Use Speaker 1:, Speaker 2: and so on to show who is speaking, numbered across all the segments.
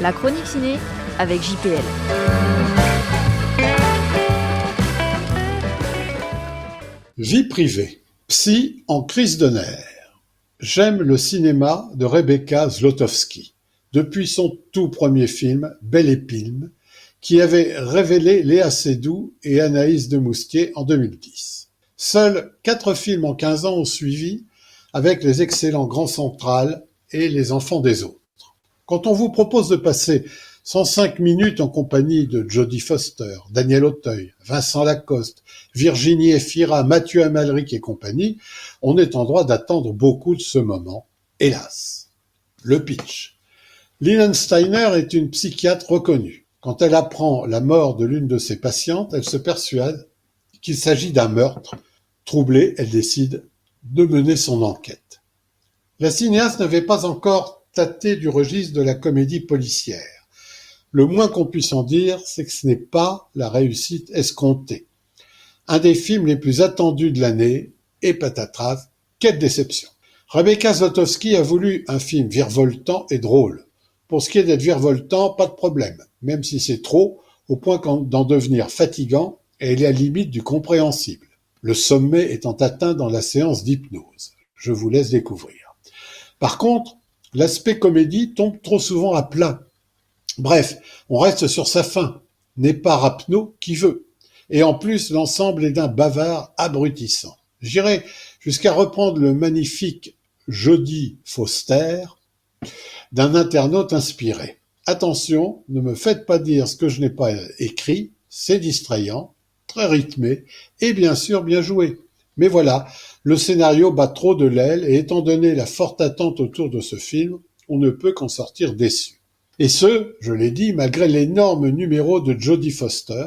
Speaker 1: La chronique ciné avec JPL.
Speaker 2: Vie privée. Psy en crise de nerfs. J'aime le cinéma de Rebecca Zlotowski, depuis son tout premier film, Belle Épine, qui avait révélé Léa Seydoux et Anaïs de Moustier en 2010. Seuls 4 films en 15 ans ont suivi, avec les excellents Grand Central et Les Enfants des autres. Quand on vous propose de passer 105 minutes en compagnie de Jodie Foster, Daniel Auteuil, Vincent Lacoste, Virginie Efira, Mathieu Amalric et compagnie, on est en droit d'attendre beaucoup de ce moment, hélas. Le pitch. Lynn Steiner est une psychiatre reconnue. Quand elle apprend la mort de l'une de ses patientes, elle se persuade qu'il s'agit d'un meurtre. Troublée, elle décide de mener son enquête. La cinéaste n'avait pas encore tâté du registre de la comédie policière. Le moins qu'on puisse en dire, c'est que ce n'est pas la réussite escomptée. Un des films les plus attendus de l'année, et patatras, quelle déception. Rebecca Zlotowski a voulu un film virevoltant et drôle. Pour ce qui est d'être virevoltant, pas de problème, même si c'est trop, au point d'en devenir fatigant et à la limite du compréhensible. Le sommet étant atteint dans la séance d'hypnose. Je vous laisse découvrir. Par contre, l'aspect comédie tombe trop souvent à plat. Bref, on reste sur sa faim. N'est pas Rapneau qui veut. Et en plus, l'ensemble est d'un bavard abrutissant. J'irai jusqu'à reprendre le magnifique Jodie Foster d'un internaute inspiré. Attention, ne me faites pas dire ce que je n'ai pas écrit, c'est distrayant, très rythmé et bien sûr bien joué. Mais voilà, le scénario bat trop de l'aile et étant donné la forte attente autour de ce film, on ne peut qu'en sortir déçu. Et ce, je l'ai dit, malgré l'énorme numéro de Jodie Foster,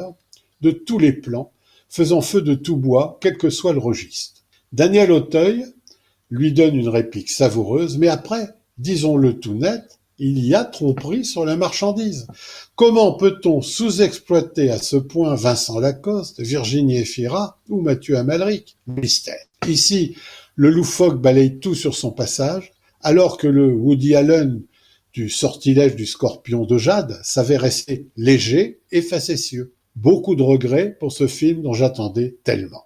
Speaker 2: de tous les plans, faisant feu de tout bois, quel que soit le registre. Daniel Auteuil lui donne une réplique savoureuse, mais après, disons-le tout net, il y a tromperie sur la marchandise. Comment peut-on sous-exploiter à ce point Vincent Lacoste, Virginie Efira ou Mathieu Amalric? Mystère. Ici, le loufoque balaye tout sur son passage, alors que le Woody Allen du sortilège du scorpion de Jade savait rester léger et facétieux. Beaucoup de regrets pour ce film dont j'attendais tellement.